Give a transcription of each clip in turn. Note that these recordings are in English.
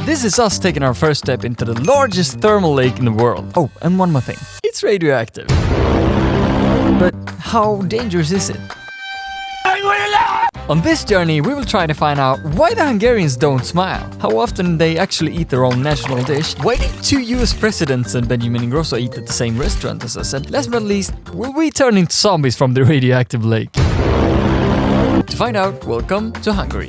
this is us taking our first step into the largest thermal lake in the world. Oh, and one more thing. It's radioactive. But how dangerous is it? On this journey, we will try to find out why the Hungarians don't smile, how often they actually eat their own national dish, why did 2 US presidents and Benjamin Ingrosso eat at the same restaurant as us, and last but not least, will we turn into zombies from the radioactive lake? To find out, welcome to Hungary.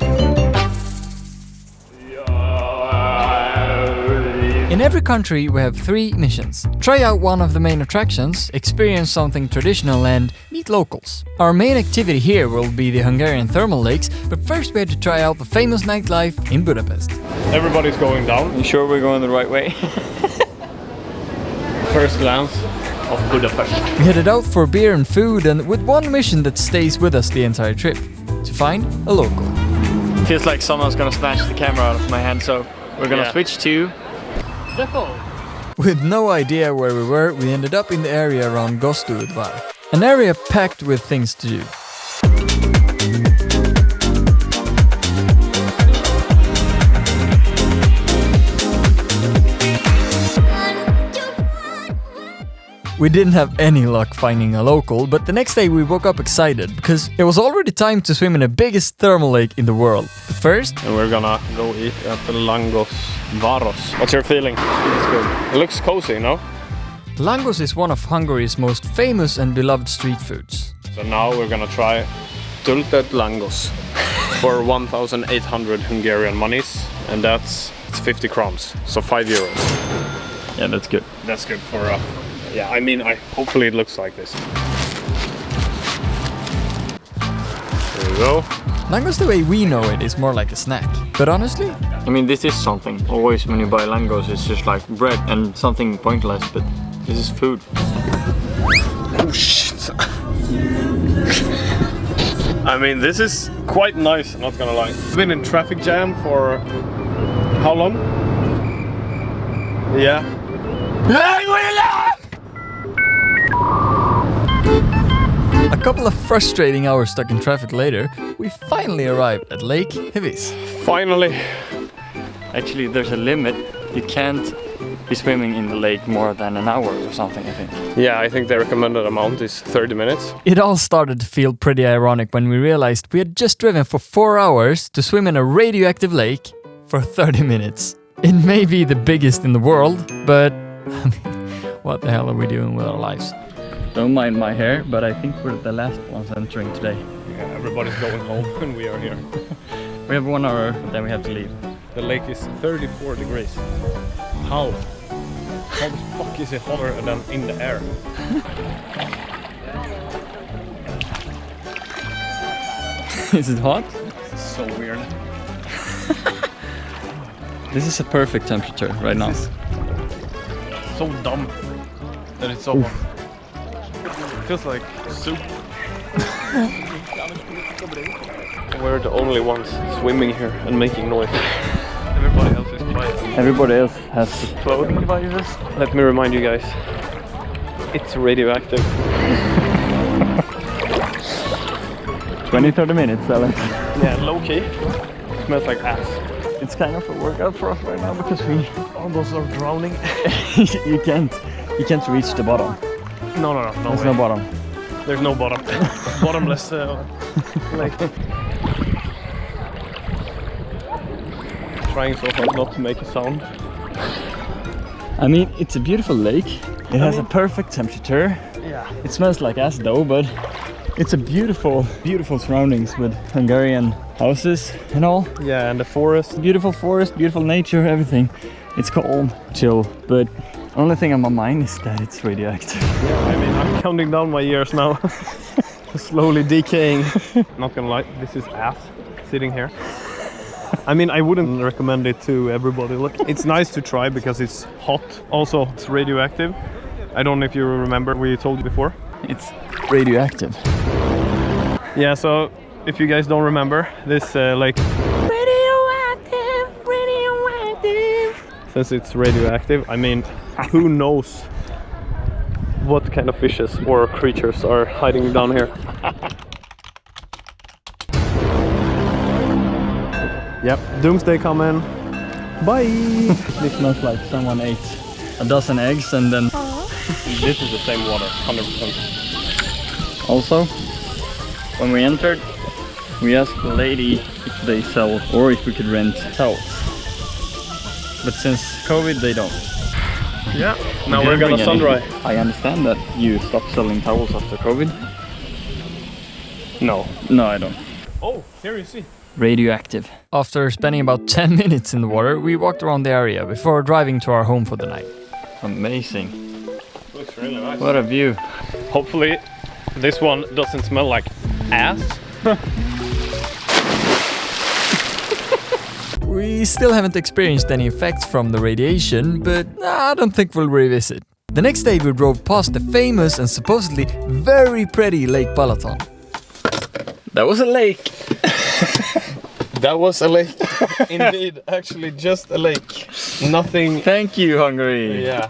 In every country we have 3 missions. Try out one of the main attractions, experience something traditional and meet locals. Our main activity here will be the Hungarian thermal lakes, but first we had to try out the famous nightlife in Budapest. Everybody's going down. You sure we're going the right way? First glance of Budapest. We headed out for beer and food and with one mission that stays with us the entire trip. To find a local. Feels like someone's gonna snatch the camera out of my hand, so we're gonna switch to... With no idea where we were, we ended up in the area around Gostuudvar. An area packed with things to do. We didn't have any luck finding a local, but the next day we woke up excited because it was already time to swim in the biggest thermal lake in the world. But first, and we're gonna go eat at the Lángos. What's your feeling? It's good. It looks cozy, no? Lángos is one of Hungary's most famous and beloved street foods. So now we're gonna try töltött lángos for 1,800 Hungarian monies, and it's 50 crowns, so 5 euros. Yeah, that's good. That's good for yeah, I mean, hopefully it looks like this. There we go. Lángos the way we know it is more like a snack. But honestly, I mean, this is something. Always when you buy Lángos, it's just like bread and something pointless, but this is food. Oh shit. I mean, this is quite nice, not gonna lie. Been in traffic jam for how long? Yeah. A couple of frustrating hours stuck in traffic later, we finally arrived at Lake Hévíz. Finally. Actually, there's a limit. You can't be swimming in the lake more than an hour or something, I think. Yeah, I think the recommended amount is 30 minutes. It all started to feel pretty ironic when we realized we had just driven for 4 hours to swim in a radioactive lake for 30 minutes. It may be the biggest in the world, but I mean, what the hell are we doing with our lives? Don't mind my hair, but I think we're the last ones entering today. Yeah, everybody's going home and we are here. We have 1 hour, then we have to leave. The lake is 34 degrees. How? How the fuck is it hotter than in the air? Is it hot? This is so weird. This is a perfect temperature right now. So dumb that it's so hot. It feels like soup. We're the only ones swimming here and making noise. Everybody else is quiet. Everybody else has Clothing devices. Let me remind you guys, it's radioactive. 20-30 minutes, Alex. Yeah, low key. Smells like ass. It's kind of a workout for us right now because we Almost are drowning. you can't reach the bottom. No There's way. no bottom. There's no bottom. Bottomless lake. Trying so hard not to make a sound. I mean, it's a beautiful lake. It has a perfect temperature. Yeah. It smells like ass though, but it's a beautiful, beautiful surroundings with Hungarian houses and all. Yeah, and the forest. Beautiful forest, beautiful nature, everything. It's cold, chill, but only thing on my mind is that it's radioactive. Yeah, I mean, I'm counting down my years now. Slowly decaying. Not gonna lie, this is ass sitting here. I mean, I wouldn't recommend it to everybody. Look, it's nice to try because it's hot. Also, it's radioactive. I don't know if you remember, we told you before. It's radioactive. Yeah, so if you guys don't remember, this lake... Radioactive. Since it's radioactive, I mean, who knows what kind of fishes or creatures are hiding down here. Yep, doomsday coming. Bye! This smells like someone ate a dozen eggs and then... This is the same water, 100%. Also, when we entered, we asked the lady if they sell or if we could rent towels. But since COVID, they don't. Yeah, now we're gonna sun dry. I understand that you stopped selling towels after COVID. No. No, I don't. Oh, here you see. Radioactive. After spending about 10 minutes in the water, we walked around the area before driving to our home for the night. Amazing. Looks really nice. What a view. Hopefully this one doesn't smell like ass. We still haven't experienced any effects from the radiation, but I don't think we'll revisit. The next day we drove past the famous and supposedly very pretty Lake Balaton. That was a lake. That was a lake. Indeed, actually just a lake. Nothing. Thank you, Hungary. Yeah.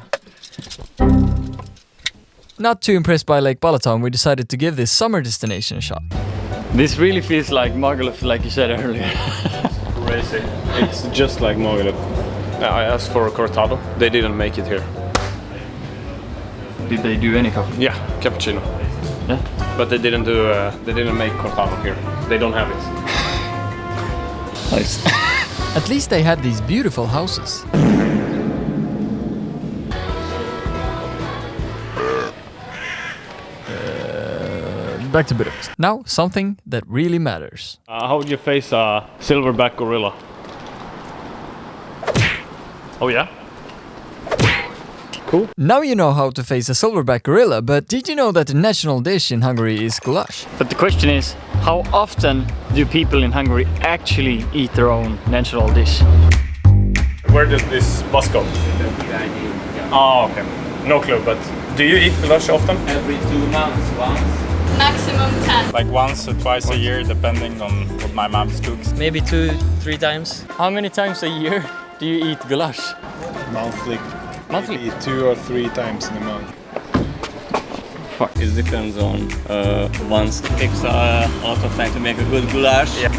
Not too impressed by Lake Balaton, we decided to give this summer destination a shot. This really feels like Magaluf, like you said earlier. Crazy. It's just like Magaluf. I asked for a cortado. They didn't make it here. Did they do any coffee? Yeah, cappuccino. Yeah. But they didn't do. They didn't make cortado here. They don't have it. Nice. At least they had these beautiful houses. Back to Budapest. Now, something that really matters. How would you face a silverback gorilla? Oh yeah? Cool. Now you know how to face a silverback gorilla, but did you know that the national dish in Hungary is goulash? But the question is, how often do people in Hungary actually eat their own national dish? Where does this bus go? Oh, okay. No clue, but do you eat goulash often? Every 2 months, once. Maximum 10. Like once or twice a year, depending on what my mom cooks. Maybe 2-3 times. How many times a year do you eat goulash? Monthly. Monthly? Maybe 2 or 3 times in a month. It depends on once. It takes a lot of time to make a good goulash. Yeah.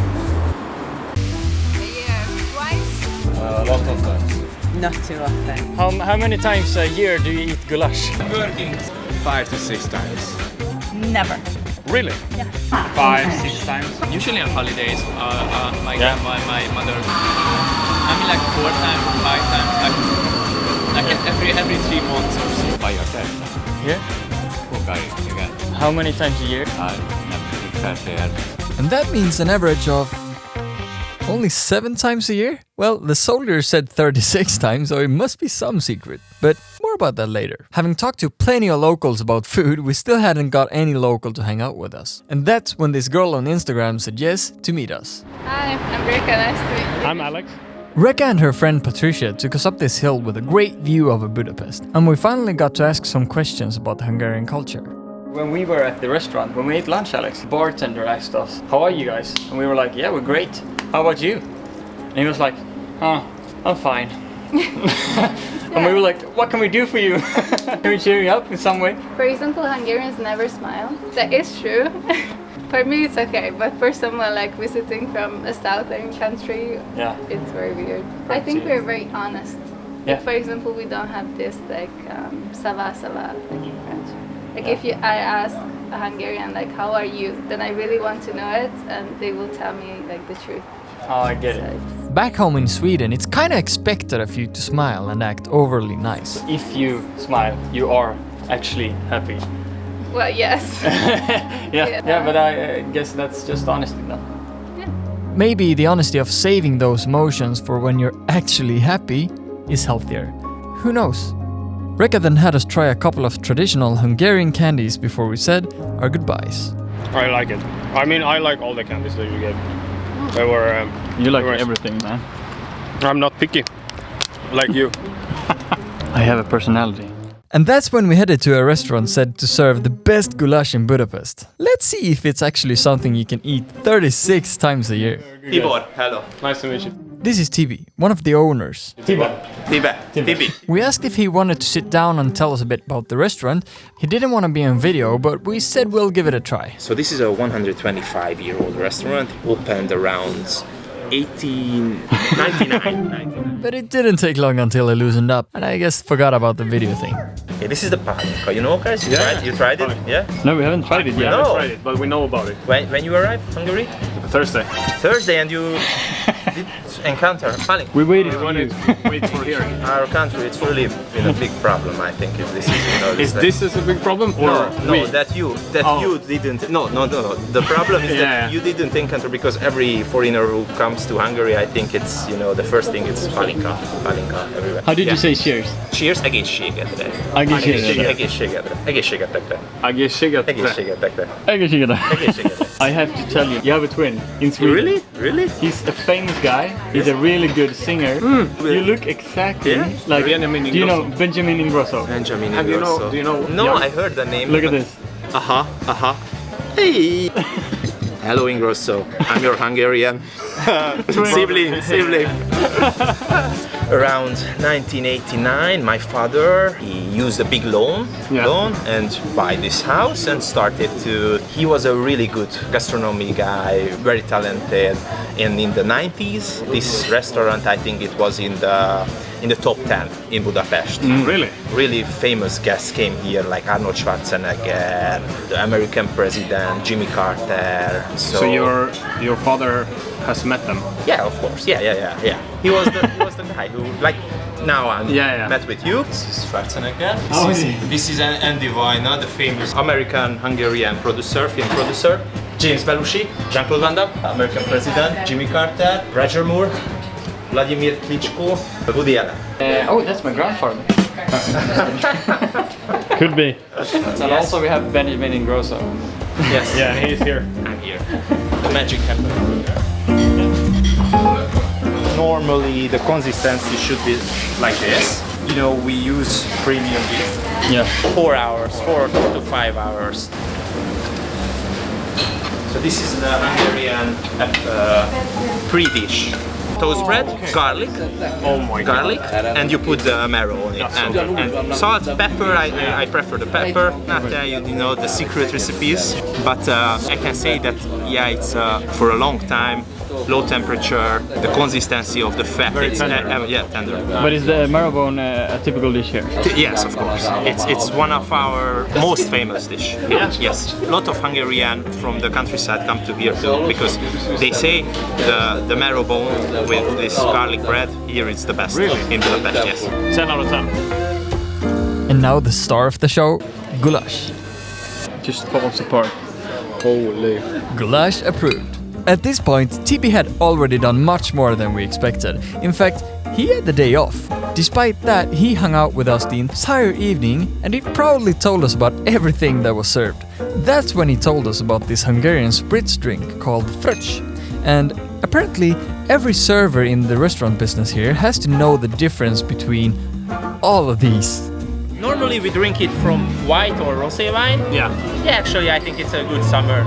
Twice? A lot of times. Not too often. How many times a year do you eat goulash? Working. 5 to 6 times. Never. Really? 5-6 times. Usually on holidays, my grandma and my mother. I mean like 4 times or 5 times. Like every 3 months or so. By yourself. Here? Hungary again. How many times a year? I never exactly had. And that means an average of only 7 times a year? Well, the soldier said 36 times, so it must be some secret. But more about that later. Having talked to plenty of locals about food, we still hadn't got any local to hang out with us. And that's when this girl on Instagram said yes to meet us. Hi, I'm Rika. Nice to meet you. I'm Alex. Reka and her friend Patricia took us up this hill with a great view of Budapest. And we finally got to ask some questions about the Hungarian culture. When we were at the restaurant, when we ate lunch, Alex, the bartender asked us, "How are you guys?" And we were like, "Yeah, we're great. How about you?" And he was like, "I'm fine." And we were like, "What can we do for you? Can we cheer you up in some way?" For example, Hungarians never smile. That is true. For me, it's okay, but for someone like visiting from a southern country, Yeah. it's very weird. I think we're very honest. Yeah. Like, for example, we don't have this like ça va, like in French. Like Yeah. if I ask a Hungarian like how are you, then I really want to know it, and they will tell me like the truth. Oh, I get So it. it's- Back home in Sweden, it's kinda expected of you to smile and act overly nice. If you smile, you are actually happy. well, yes. Yeah, but I guess that's just honesty then. Maybe the honesty of saving those emotions for when you're actually happy is healthier. Who knows? Reka then had us try a couple of traditional Hungarian candies before we said our goodbyes. I like it. I mean, I like all the candies that you gave. They were. You like Right. everything, man. I'm not picky, like you. I have a personality. And that's when we headed to a restaurant said to serve the best goulash in Budapest. Let's see if it's actually something you can eat 36 times a year. Tibor, hello. Nice to meet you. This is Tibi, one of the owners. Tibi. We asked if he wanted to sit down and tell us a bit about the restaurant. He didn't want to be on video, but we said we'll give it a try. So this is a 125-year-old restaurant, opened around 1999. But it didn't take long until I loosened up, and I guess forgot about the video thing. Okay, this is the Pálinka. You know, guys? You tried it? Yeah? No, we haven't tried it yet. haven't tried it, but we know about it. When you arrived Hungary? Thursday. Thursday, and you did encounter Pálinka. We waited We for wanted you. to wait for hearing. Our country, it's really been a big problem, I think. If this is, you know, Is this a big problem? Or no, we? that you didn't. No. The problem is that you didn't encounter, because every foreigner who comes to Hungary, I think it's, you know, the first thing it's Pálinka everywhere. How did you say cheers? Cheers, egészségedre. Egészségedre. Egészségedre. Egészségedre. Egészségedre. Egészségedre. I have to tell you, you have a twin in Sweden. Really? Really? He's a famous guy. He's a really good singer. You look exactly like. Benjamin Do you know Ingrosso. Benjamin Ingrosso? Benjamin Have you Ingrosso. know? Do you know? No, I heard the name. Look at this. Hey. Hello, Ingrosso. I'm your Hungarian sibling. Around 1989, my father, he used a big loan and buy this house and started to. He was a really good gastronomy guy, very talented. And in the 90s, this restaurant, I think it was in the top 10 in Budapest. Really? Really famous guests came here, like Arnold Schwarzenegger, the American president, Jimmy Carter. So your father has met them? Yeah, of course. Yeah. He was the guy who, like, now I'm met with you. This is Schwarzenegger. This is Andy Vajna, the famous American Hungarian film producer. James Belushi, Jean-Claude Van Damme, American president, Jimmy Carter, Roger Moore, Vladimir Klitschko, Woody Allen. Oh, that's my grandfather. Could be. And also we have Benjamin Ingrosso. Yes. Yeah, he's here. I'm here. The magic happened. Normally the consistency should be like this. You know, we use premium beef. Yeah. 4 hours, 4 to 5 hours. So this is the Hungarian pre-dish. Toast bread, garlic, garlic, and you put the marrow on it. And salt, pepper, I prefer the pepper. Not you know, the secret recipes, but I can say that, yeah, it's for a long time, low temperature, the consistency of the fat, it's tender. But is the marrow bone a typical dish here? Yes, of course. It's one of our most famous dish. Yes. A lot of Hungarian from the countryside come to here too, because they say the marrow bone with this garlic bread here is the best in Budapest. Yes. 10 out of 10. And now the star of the show, goulash. Just falls apart. Holy. Goulash approved. At this point, TB had already done much more than we expected. In fact, he had the day off. Despite that, he hung out with us the entire evening and he proudly told us about everything that was served. That's when he told us about this Hungarian spritz drink called fröccs. And apparently, every server in the restaurant business here has to know the difference between all of these. Normally we drink it from white or rosé wine. Yeah. Yeah, actually I think it's a good summer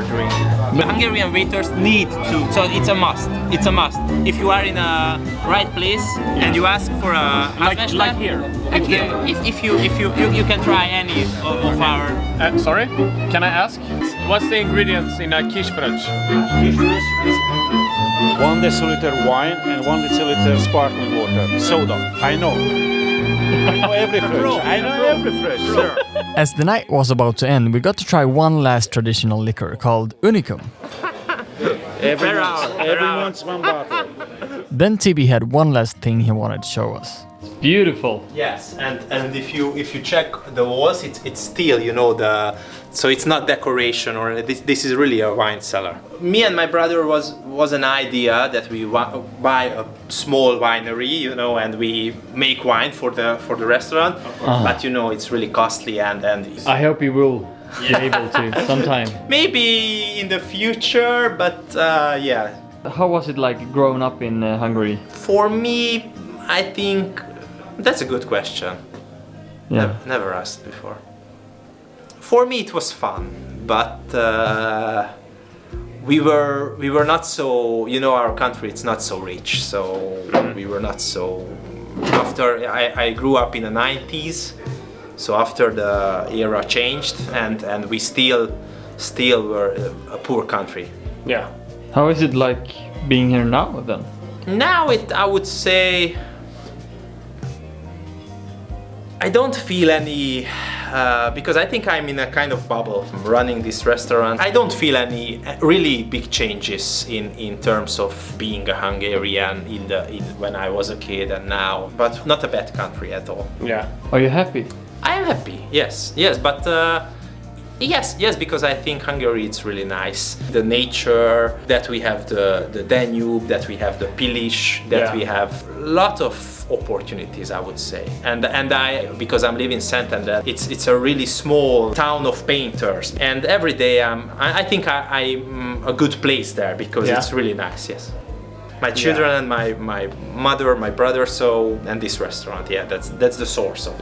drink. But Hungarian waiters need to, so it's a must. It's a must. If you are in a right place and you ask for a Like here. If you can try any of our. Sorry, can I ask? What's the ingredients in a kisfröccs? 1 deciliter wine and 1 deciliter sparkling water. Soda. I know. I know every fröccs. I know every fröccs. Sure. As the night was about to end, we got to try one last traditional liquor called Unicum. Everyone's one bottle. Then TB had one last thing he wanted to show us. Beautiful. Yes, and if you check the walls, it's still, you know, so it's not decoration or this is really a wine cellar. Me and my brother was an idea that we buy a small winery, you know, and we make wine for the restaurant. But you know, it's really costly and I hope you will be able to sometime. maybe in the future, but yeah. How was it like growing up in Hungary? For me, I think that's a good question. Yeah. Never asked before. For me, it was fun, but we were not so. You know, our country it's not so rich, so we were not so. After I grew up in the 90s, so after the era changed, and we still were a poor country. Yeah. How is it like being here now then? Now I would say I don't feel any, because I think I'm in a kind of bubble running this restaurant. I don't feel any really big changes in terms of being a Hungarian when I was a kid and now, but not a bad country at all. Yeah. Are you happy? I am happy, yes, but yes, because I think Hungary it's really nice. The nature, that we have the Danube, that we have the Pilis, that we have a lot of opportunities, I would say. And because I'm living in Santander, it's a really small town of painters. And every day I think I'm a good place there because it's really nice, yes. My children and my mother, my brother, and this restaurant, that's the source of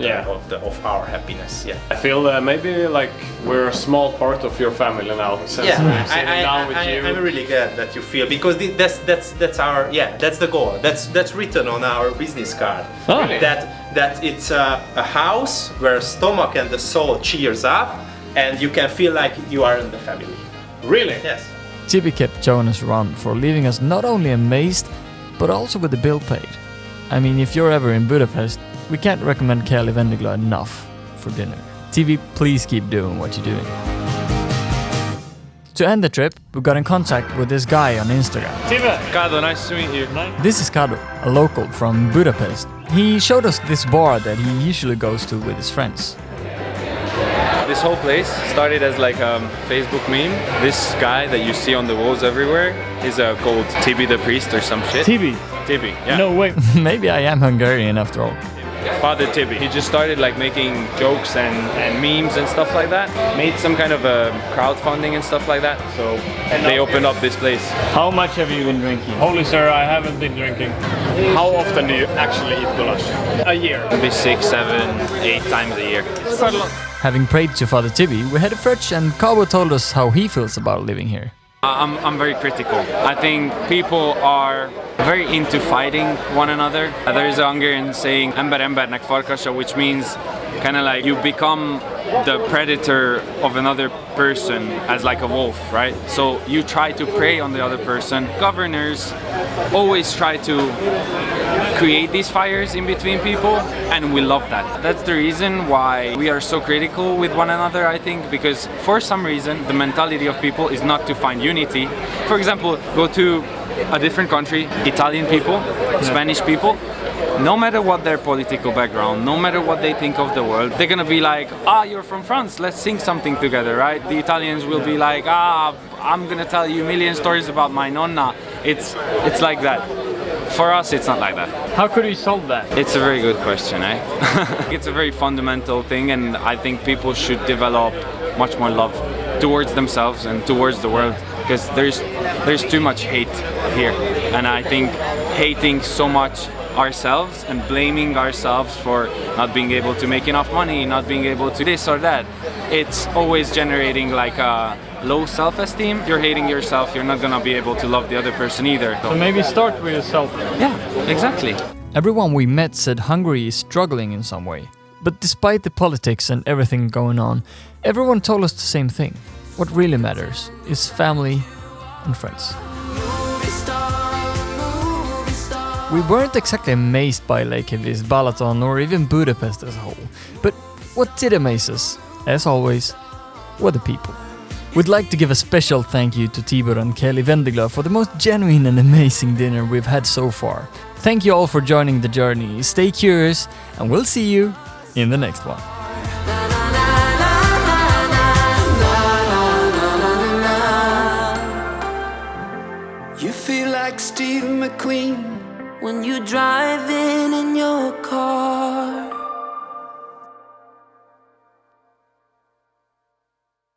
our happiness. Yeah, I feel maybe like we're a small part of your family now. Since we're sitting down with you. I'm really glad that you feel because that's the goal. That's written on our business card. Oh. Really? That it's a house where stomach and the soul cheers up, and you can feel like you are in the family. Really? Yes. Tibi kept showing us around for leaving us not only amazed, but also with the bill paid. I mean, if you're ever in Budapest, we can't recommend Keli Vendigla enough for dinner. Tibi, please keep doing what you're doing. To end the trip, we got in contact with this guy on Instagram. Tibi! Kado, nice to meet you. This is Kado, a local from Budapest. He showed us this bar that he usually goes to with his friends. This whole place started as like a Facebook meme. This guy that you see on the walls everywhere is called Tibi the priest or some shit. Tibi? Tibi, yeah. No way. Maybe I am Hungarian after all. Father Tibi. He just started like making jokes and memes and stuff like that. Made some kind of crowdfunding and stuff like that. So they opened up this place. How much have you been drinking? Holy sir, I haven't been drinking. How often do you actually eat goulash? A year? Maybe 6, 7, 8 times a year. It's quite a lot. Having prayed to Father Tibi, we had a fetch and Cabo told us how he feels about living here. I'm very critical. I think people are very into fighting one another. There is a Hungarian saying, ember embernek farkasa, which means kind of like you become the predator of another person as like a wolf, right? So you try to prey on the other person. Governors always try to create these fires in between people, and we love that. That's the reason why we are so critical with one another, I think, because for some reason the mentality of people is not to find unity. For example, go to a different country, Italian people, Spanish people, no matter what their political background, no matter what they think of the world, they're gonna be like, you're from France, let's sing something together, right? The Italians will be like, I'm gonna tell you a million stories about my nonna. It's like that. For us, it's not like that. How could we solve that? It's a very good question, eh? It's a very fundamental thing, and I think people should develop much more love towards themselves and towards the world, because there's too much hate here, and I think hating so much ourselves and blaming ourselves for not being able to make enough money, not being able to this or that, it's always generating like a low self-esteem. You're hating yourself, you're not gonna be able to love the other person either. So maybe start with yourself. Yeah, exactly. Everyone we met said Hungary is struggling in some way. But despite the politics and everything going on, everyone told us the same thing. What really matters is family and friends. We weren't exactly amazed by Lake Hévíz, Balaton or even Budapest as a whole. But what did amaze us, as always, were the people. We'd like to give a special thank you to Tibor and Keli Vendigla for the most genuine and amazing dinner we've had so far. Thank you all for joining the journey. Stay curious, and we'll see you in the next one. You feel like Steve McQueen when you're driving in your car.